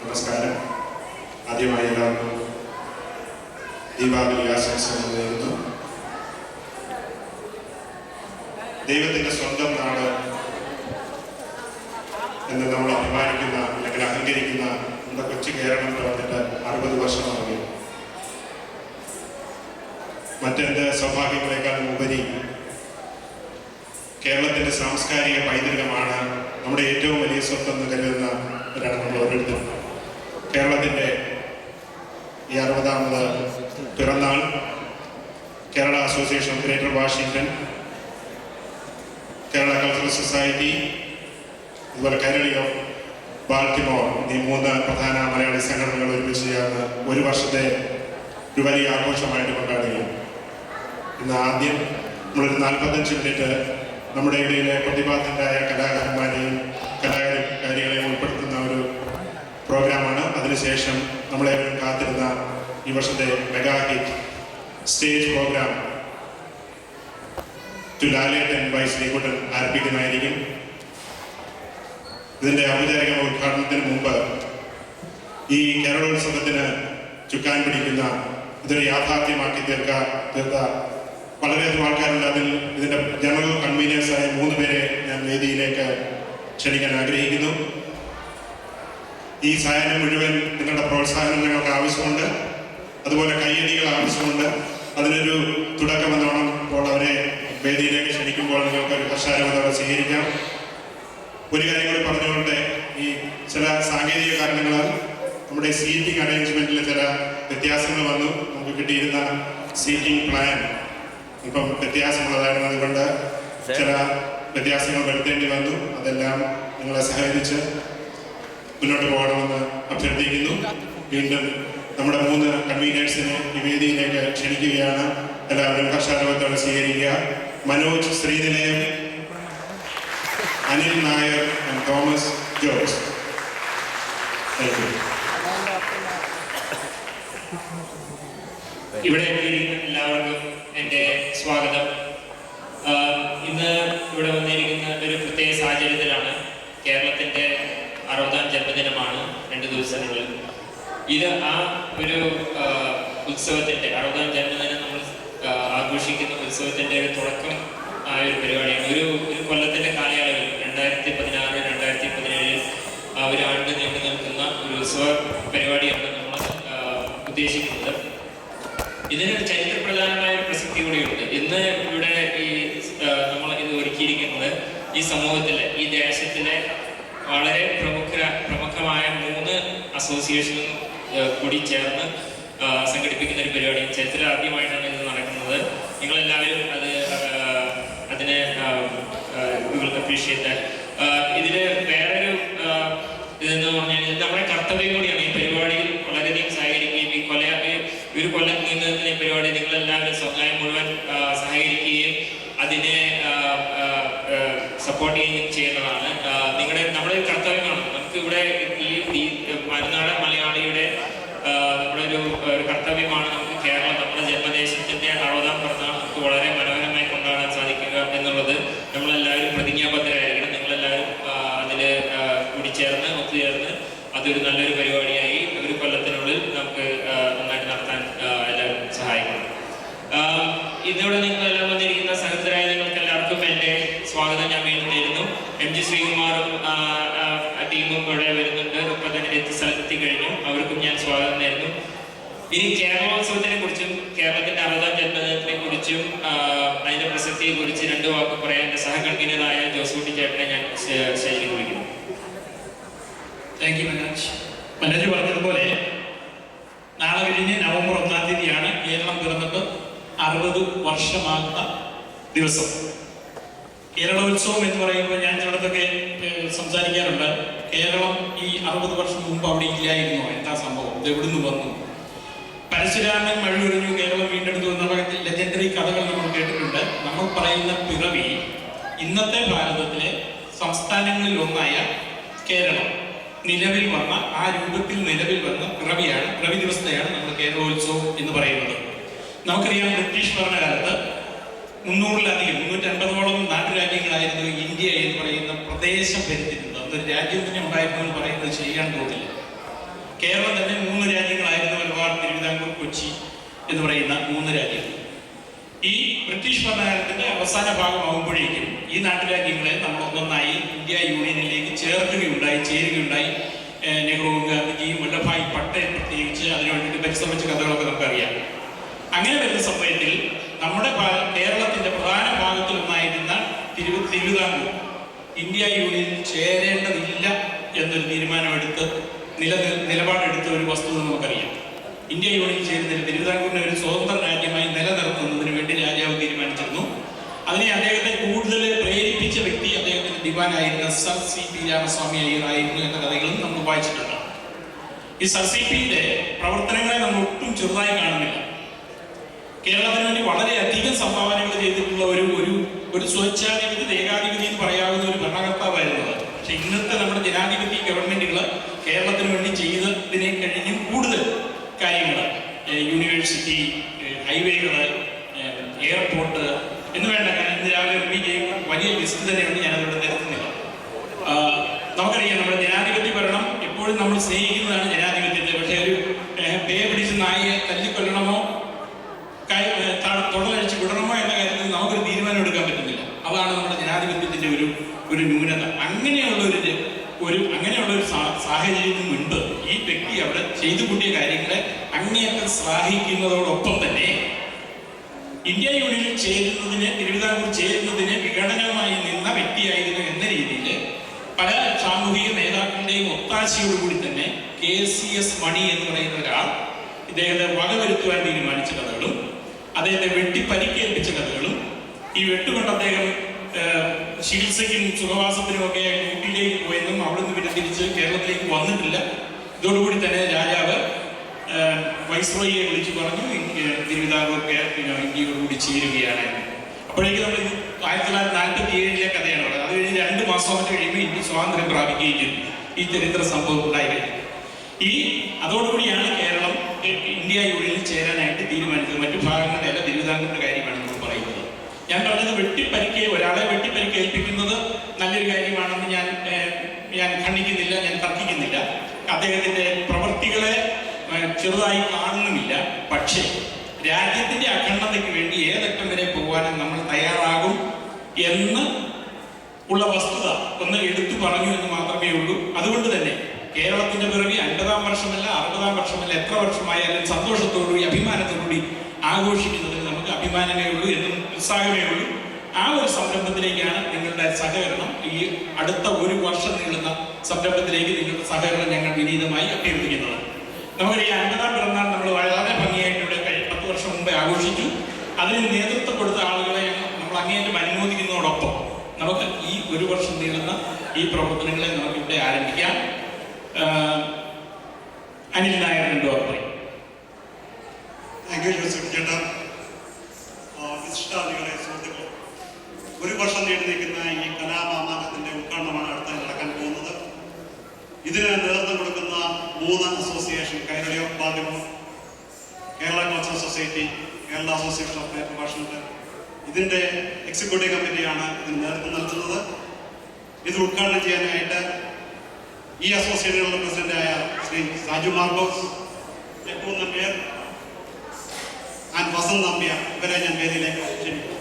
നമസ്കാരം. ആദ്യമായി എല്ലാവർക്കും ദീപാവലി ആശംസകൾ നേരുന്നു. ദൈവത്തിൻ്റെ സ്വന്തം നാട് എന്ന് നമ്മൾ അഭിമാനിക്കുന്ന അല്ലെങ്കിൽ അഹങ്കരിക്കുന്ന നമ്മുടെ കൊച്ചു കേരളത്തിൽ വന്നിട്ട് 60 വർഷമാകും. മറ്റെന്ത് സൗഭാഗ്യങ്ങളെക്കാളും ഉപരി കേരളത്തിൻ്റെ സാംസ്കാരിക പൈതൃകമാണ് നമ്മുടെ ഏറ്റവും വലിയ സ്വത്ത് എന്ന് കരുതുന്നവരാണ് നമ്മൾ ഓരോരുത്തരും. കേരളത്തിൻ്റെ ഈ 60ാമത് പിറന്നാൾ Kerala association of greater Washington, Kerala cultural society, അതുപോലെ കേരളി ഓഫ് ബാൾട്ടിമോർ എന്നീ 3 പ്രധാന മലയാളി സംഘടനകൾ ഒരുമിച്ച് ചേർന്ന് ഒരു വർഷത്തെ ഒരു വലിയ ആഘോഷമായിട്ട് കൊണ്ടാടുകയാണ്. ഇന്ന് ആദ്യം നമ്മളൊരു 45 മിനിറ്റ് നമ്മുടെ ഇടയിലെ പ്രതിഭാധരായ കലാകാരന്മാരെയും കലാകാരികളെയും ഉൾപ്പെടുത്തുന്ന ഒരു പ്രോഗ്രാമാണ്. അതിനുശേഷം നമ്മളെ കാത്തിരുന്ന ഈ വർഷത്തെ mega hit stage programme to Lalettan by Sreekuttan ആരംഭിക്കുന്നതായിരിക്കും. ഇതിൻ്റെ ഔപചാരിക ഉദ്ഘാടനത്തിന് മുമ്പ് ഈ കേരളോത്സവത്തിന് ചുക്കാൻ പിടിക്കുന്ന ഇതൊരു യാഥാർത്ഥ്യമാക്കി തീർത്ത വളരെയധികം ആൾക്കാരുണ്ട്. അതിൽ ഇതിൻ്റെ ജനറൽ കൺവീനേഴ്സായ 3 പേരെ ഞാൻ വേദിയിലേക്ക് ക്ഷണിക്കാൻ ആഗ്രഹിക്കുന്നു. ഈ സായാഹ്നം മുഴുവൻ നിങ്ങളുടെ പ്രോത്സാഹനം ഞങ്ങൾക്ക് ആവശ്യമുണ്ട്, അതുപോലെ കയ്യടികൾ ആവശ്യമുണ്ട്. അതിനൊരു തുടക്കമെന്നോണം ഇപ്പോൾ അവരെ വേദിയിലേക്ക് ക്ഷണിക്കുമ്പോൾ നിങ്ങൾക്ക് ഒരു ഹർഷാരവതോടെ സ്വീകരിക്കാം. ഒരു കാര്യം കൂടി പറഞ്ഞുകൊണ്ട്, ഈ ചില സാങ്കേതിക കാരണങ്ങളാൽ നമ്മുടെ സീറ്റിംഗ് അറേഞ്ച്മെൻറ്റിൽ ചില വ്യത്യാസങ്ങൾ വന്നു. നമുക്ക് കിട്ടിയിരുന്ന സീറ്റിംഗ് പ്ലാൻ ഇപ്പം വ്യത്യാസമുള്ളതായിരുന്നു. അതുകൊണ്ട് ചില വ്യത്യാസങ്ങൾ വരുത്തേണ്ടി വന്നു. അതെല്ലാം നിങ്ങളെ സഹകരിച്ച് മുന്നോട്ട് പോകണമെന്ന് അഭ്യർത്ഥിക്കുന്നു. വീണ്ടും നമ്മുടെ 3 കൺവീനേഴ്സിനെ ഈ വേദിയിലേക്ക് ക്ഷണിക്കുകയാണ്. എല്ലാവരും ഹർഷാരവത്തോടെ സ്വീകരിക്കുക. Manoj Srinilayam, Anil Nair and Thomas George. Thank you. ഇവിടെ എല്ലാവർക്കും എൻ്റെ സ്വാഗതം. ഇന്ന് ഇവിടെ വന്നിരിക്കുന്ന ഒരു പ്രത്യേക സാഹചര്യത്തിലാണ്. കേരളത്തിൻ്റെ 60ാം ജന്മദിനമാണ് 2 ദിവസങ്ങളിൽ. ഇത് ആ ഒരു ഉത്സവത്തിൻ്റെ 60ാം ജന്മദിനം നമ്മൾ ആഘോഷിക്കുന്ന ഉത്സവത്തിൻ്റെ ഒരു തുടക്കം ആയ ഒരു പരിപാടിയാണ്. ഒരു കൊല്ലത്തിൻ്റെ കാലയളവിൽ 2016, 2017 ഒരു ആണ്ട് നീണ്ടു നിൽക്കുന്ന ഒരു ഉത്സവ പരിപാടിയാണ് നമ്മൾ ഉദ്ദേശിക്കുന്നത്. ഇതിനൊരു ചരിത്രപ്രധാനമായ ഒരു പ്രസക്തി കൂടിയുണ്ട്. ഇന്ന് ഇവിടെ നമ്മൾ ഇത് ഒരുക്കിയിരിക്കുന്നത് ഈ സമൂഹത്തിലെ, ഈ ദേശത്തിലെ വളരെ പ്രമുഖമായ 3 അസോസിയേഷനും കൂടി ചേർന്ന് സംഘടിപ്പിക്കുന്ന ഒരു പരിപാടിയാണ്. ചരിത്രത്തിൽ ആദ്യമായിട്ടാണ് ഇത് നടക്കുന്നത്. നിങ്ങളെല്ലാവരും അതിനെ അപ്രീഷിയേറ്റ്. ഇതിൽ വേറൊരു ഇതെന്ന് പറഞ്ഞാൽ നമ്മുടെ കർത്തവ്യം കൂടിയാണ്. ഈ പരിപാടിയിൽ വളരെയധികം സഹകരിക്കുകയും ഒരു കൊല്ലം നീണ്ടുനിൽക്കുന്ന ഈ പരിപാടി നിങ്ങളെല്ലാവരും സമുദായം മുഴുവൻ സഹകരിക്കുകയും അതിനെ സപ്പോർട്ട് ചെയ്യുകയും ചെയ്യുന്നതാണ്. നമ്മുടെ ഒരു കർത്തവ്യമാണ്. നമുക്ക് ഇവിടെ ഈ മലനാടൻ മലയാളിയുടെ നമ്മുടെ ഒരു കർത്തവ്യമാണ്. നമുക്ക് കേരളം, നമ്മുടെ ജന്മദേശത്തിൻ്റെ 60ാം പിറന്നാൾ നമുക്ക് വളരെ മനോഹരമായി കൊണ്ടാടാൻ സാധിക്കുക എന്നുള്ളത് നമ്മളെല്ലാവരും പ്രതിജ്ഞാബദ്ധരായിരിക്കണം. നിങ്ങളെല്ലാവരും അതിൽ ഒത്തുചേർന്ന് അതൊരു നല്ലൊരു പരിപാടിയായി ഒരു കൊല്ലത്തിനുള്ളിൽ നമുക്ക് നന്നായിട്ട് നടത്താൻ എല്ലാവരും സഹായിക്കണം. ഇന്നിവിടെ നിങ്ങളെല്ലാം വന്നിരിക്കുന്ന സഹൃദരായ നിങ്ങൾക്ക് എല്ലാവർക്കും എൻ്റെ സ്വാഗതം ഞാൻ വീണ്ടും നേരുന്നു. MG ശ്രീകുമാറും ടീമും ഇവിടെ വരുന്നുണ്ട്. ഇപ്പം തന്നെ സ്ഥലത്തെത്തി കഴിഞ്ഞു. അവർക്കും ഞാൻ സ്വാഗതം നേരുന്നു. ഇനി കേരളോത്സവത്തിനെ കുറിച്ചും കേരളത്തിൻ്റെ 60ാം ജന്മദിനത്തിനെ കുറിച്ചും അതിൻ്റെ പ്രസക്തിയെ കുറിച്ച് 2 വാക്ക് പറയാൻ എൻ്റെ സഹകൺവീനറായ ജോസൂട്ടി ചേട്ടനെ ഞാൻ സ്റ്റേജിൽ വിളിക്കുന്നു. Thank you Manoj. മനോജ് പറഞ്ഞതുപോലെ നാളെ കഴിഞ്ഞ് നവംബർ 1-ാം തീയതിയാണ് കേരളം പിറന്നിട്ട് 60 വർഷമാകുന്ന ദിവസം. കേരളോത്സവം എന്ന് പറയുമ്പോൾ ഞാൻ ചിലടത്തൊക്കെ സംസാരിക്കാറുണ്ട്. കേരളം ഈ 60 വർഷം മുമ്പ് അവിടെ ഇല്ലായിരുന്നോ? എന്താ സംഭവം? ഇത് എവിടുന്ന് വന്നു? പരശുരാമൻ മഴയൊഴിഞ്ഞു, കേരളം വീണ്ടെടുത്തു എന്നുള്ള ലെജൻഡറി കഥകൾ നമ്മൾ കേട്ടിട്ടുണ്ട്. നമ്മൾ പറയുന്ന പിറവി ഇന്നത്തെ ഭാരതത്തിലെ സംസ്ഥാനങ്ങളിൽ ഒന്നായ കേരളം നിലവിൽ വന്ന ആ രൂപത്തിൽ നിലവിൽ വന്ന പിറവി ദിവസത്തെയാണ് നമ്മൾ കേരളോത്സവം എന്ന് പറയുന്നത്. നമുക്കറിയാം, ബ്രിട്ടീഷ് ഭരണകാലത്ത് 300-ലധികം 350ഓളം നാട്ടുരാജ്യങ്ങളായിരുന്നു ഇന്ത്യ എന്ന് പറയുന്ന പ്രദേശം ഭരിച്ചിരുന്നത്. അതൊരു രാജ്യം തന്നെ ഉണ്ടായിരുന്നു എന്ന് പറയുന്നത് ശരിയാണെന്ന് തോന്നില്ല. കേരളം തന്നെ 3 രാജ്യങ്ങളായിരുന്നു, മലബാർ, തിരുവിതാംകൂർ, കൊച്ചി എന്ന് പറയുന്ന 3 രാജ്യങ്ങൾ. ഈ ബ്രിട്ടീഷ് ഭരണകാലത്തിന്റെ അവസാന ഭാഗമാകുമ്പോഴേക്കും ഈ നാട്ടുരാജ്യങ്ങളെ നമ്മൾ ഒന്നൊന്നായി ഇന്ത്യ യൂണിയനിലേക്ക് ചേരുകയുണ്ടായി. നെഹ്റുവും ഗാന്ധിജിയും വല്ലഭായ് പട്ടേൽ പ്രത്യേകിച്ച് അതിനുവേണ്ടി പരിശ്രമിച്ച കഥകളൊക്കെ നമുക്കറിയാം. അങ്ങനെ വരുന്ന സമയത്തിൽ നമ്മുടെ കേരളത്തിന്റെ പ്രധാന ഭാഗത്തിലൊന്നായിരുന്ന തിരുവിതാംകൂർ ഇന്ത്യ യൂണിയനിൽ ചേരേണ്ടതില്ല എന്നൊരു തീരുമാനമെടുത്ത് നിലപാടെടുത്ത ഒരു വസ്തുത നമുക്കറിയാം. ഇന്ത്യ യൂണിയനിൽ ചേരുന്നതിന് തിരുവിതാംകൂറിനെ ഒരു സ്വതന്ത്ര രാജ്യമായി നിലനിർത്തുന്നതിന് വേണ്ടി രാജാവ് തീരുമാനിച്ചിരുന്നു. അതിനെ അദ്ദേഹത്തെ കൂടുതൽ പ്രേരിപ്പിച്ച വ്യക്തി അദ്ദേഹത്തിന്റെ ദിവാനായിരുന്ന സർ CP രാമസ്വാമി അയ്യറായിരുന്നു എന്ന കഥകളും നമ്മൾ വായിച്ചിട്ടുണ്ട്. ഈ സർ CPയുടെ പ്രവർത്തനങ്ങളെ നമ്മൾ ഒട്ടും ചെറുതായി കാണുന്നില്ല. കേരളത്തിന് വേണ്ടി വളരെയധികം സംഭാവനകൾ ചെയ്തിട്ടുള്ള ഒരു സ്വേച്ഛാധിപതി, ഏകാധിപതി എന്ന് പറയാവുന്ന ഒരു ഭരണകർത്താവായിരുന്നത്. പക്ഷെ ഇന്നത്തെ നമ്മുടെ ജനാധിപത്യ ഗവൺമെന്റുകൾ കേരളത്തിന് വേണ്ടി ചെയ്തതിനെ കഴിഞ്ഞും കൂടുതൽ കാര്യങ്ങൾ, യൂണിവേഴ്സിറ്റി, ഹൈവേകൾ, എയർപോർട്ട് എന്ന് വേണ്ട ഇന്ന് രാവിലെ റിവ്യൂ ചെയ്യുമ്പോൾ വലിയ ലിസ്റ്റ് തന്നെയുണ്ട്, ഞാനതിവിടെ നിരത്തുന്നില്ല. നമുക്കറിയാം നമ്മുടെ ജനാധിപത്യ ഭരണം എപ്പോഴും നമ്മൾ സ്നേഹിക്കുന്നതാണ് ജനാധിപത്യത്തെ. പക്ഷേ ഒരു പേ പിടിച്ച് നായിയെ തല്ലിക്കൊല്ലണമോ തൊടലഴിച്ച് വിടണമോ എന്ന കാര്യത്തിൽ നമുക്കൊരു തീരുമാനം എടുക്കാൻ പറ്റുന്നില്ല. അതാണ് നമ്മുടെ ജനാധിപത്യത്തിന്റെ ഒരു ന്യൂനത. അങ്ങനെയുള്ള ഒരു സാഹചര്യത്തിന് മുൻപ് ഈ വ്യക്തി അവിടെ ചെയ്തു കൂട്ടിയ കാര്യങ്ങളെ അങ്ങേയറ്റം ശ്ലാഘിക്കുന്നതോടൊപ്പം തന്നെ ഇന്ത്യ യൂണിയനിൽ തിരുവിതാംകൂർ ചേരുന്നതിന് വിഘടനമായി നിന്ന വ്യക്തിയായിരുന്നു എന്ന രീതിയിൽ പല സാമൂഹിക നേതാക്കളുടെയും ഒത്താശയോടുകൂടി തന്നെ KCS മണി എന്ന് പറയുന്ന ഒരാൾ ഇദ്ദേഹത്തെ വകവരുത്തുവാൻ തീരുമാനിച്ച കഥകളും അദ്ദേഹത്തെ വെട്ടിപ്പരിക്കേൽപ്പിച്ച കഥകളും ഈ വെട്ടുകൊണ്ട് അദ്ദേഹം ചികിത്സയ്ക്കും സുഖവാസത്തിനും ഒക്കെ ഊട്ടിയിലേക്ക് പോയെന്നും അവിടുന്ന് പിന്നെ തിരിച്ച് കേരളത്തിലേക്ക് വന്നിട്ടില്ല. ഇതോടുകൂടി തന്നെ രാജാവ് വൈസ്രോയിയെ വിളിച്ചു പറഞ്ഞു തിരുവിതാംകൂർ ഇന്ത്യയോടുകൂടി ചേരുകയാണ്. അപ്പോഴേക്കും നമ്മൾ 1947 കഥയാണ് പറയുന്നത്. അത് കഴിഞ്ഞ് 2 മാസം കഴിയുമ്പോൾ ഇന്ത്യ സ്വാതന്ത്ര്യം പ്രാപിക്കുകയും ചെയ്തു. ഈ ചരിത്ര സംഭവം ഉണ്ടായി കഴിഞ്ഞു. അതോടുകൂടിയാണ് കേരളം ഇന്ത്യ യൂണിയനിൽ ചേരാനായിട്ട് തീരുമാനിച്ചത്. മറ്റു ഭാഗങ്ങളുടെ അല്ല, തിരുവിതാംകൂറിന്റെ കാര്യമാണ് നമ്മൾ പറയുന്നത്. ഞാൻ പറഞ്ഞത് ഒരാളെ വെട്ടിപ്പരിക്കേൽപ്പിക്കുന്നത് നല്ലൊരു കാര്യമാണെന്ന് ഞാൻ ഖണ്ഡിക്കുന്നില്ല, ഞാൻ തർക്കിക്കുന്നില്ല. അദ്ദേഹത്തിന്റെ പ്രവൃത്തികളെ ചെറുതായി കാണുന്നുമില്ല. പക്ഷേ രാജ്യത്തിന്റെ അഖണ്ഡതയ്ക്ക് വേണ്ടി ഏതറ്റം വരെ പോകാനും നമ്മൾ തയ്യാറാകും എന്ന് ഉള്ള വസ്തുത ഒന്ന് എടുത്തു പറഞ്ഞു എന്ന് മാത്രമേ ഉള്ളൂ. അതുകൊണ്ട് തന്നെ കേരളത്തിന്റെ പിറവി 50-ാം വർഷമല്ല, 60-ാം വർഷമല്ല, എത്ര വർഷമായാലും സന്തോഷത്തോടുകൂടി അഭിമാനത്തോടുകൂടി ആഘോഷിക്കുന്നതിന് നമുക്ക് അഭിമാനമേ ഉള്ളൂ എന്നും ഉത്സാഹമേ ഉള്ളൂ. ആ ഒരു സംരംഭത്തിലേക്കാണ് നിങ്ങളുടെ സഹകരണം. ഈ അടുത്ത 1 വർഷം നീളുന്ന സംരംഭത്തിലേക്ക് നിങ്ങളുടെ സഹകരണം ഞങ്ങൾ വിനീതമായി അഭ്യർത്ഥിക്കുന്നത്. നമുക്ക് ഈ 50-ാം പിറന്നാൾ നമ്മൾ വളരെ ഭംഗിയായിട്ട് ഇവിടെ 10 വർഷം മുമ്പേ ആഘോഷിച്ചു. അതിന് നേതൃത്വം കൊടുത്ത ആളുകളെ നമ്മൾ അങ്ങേയറ്റം അനുമോദിക്കുന്നതോടൊപ്പം നമുക്ക് ഈ 1 വർഷം നീളുന്ന ഈ പ്രവർത്തനങ്ങളെ നമുക്ക് ഇവിടെ ആരംഭിക്കാം. അനിൽ നായർ പറയും. താങ്ക് യു ജോസഫ് ചേട്ടാ. വിശിഷ്ടാതികളെ, സുഹൃത്തുക്കളെ, 1 വർഷം നീണ്ടു നിൽക്കുന്ന ഈ കലാമാമാങ്കത്തിന്റെ ഉദ്ഘാടനമാണ് അടുത്തായി നടക്കാൻ പോകുന്നത്. ഇതിന് നേതൃത്വം കൊടുക്കുന്ന 3 association, Kairali of Baltimore, Kerala cultural society, Kerala association of professional, ഇതിന്റെ എക്സിക്യൂട്ടീവ് കമ്മിറ്റിയാണ് ഇതിന് നേതൃത്വം നൽകുന്നത്. ഇത് ഉദ്ഘാടനം ചെയ്യാനായിട്ട് ഈ അസോസിയേഷനുകളുടെ പ്രസിഡന്റായ ശ്രീ സാജു മാർക്കോസ്, യക്കൂർ നമ്പ്യാർ ആൻഡ് വസന്ത് നമ്പ്യാർ, ഇവരെ ഞാൻ വേദിയിലേക്ക് ക്ഷണിക്കുന്നു.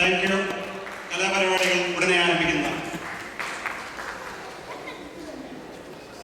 Thank you.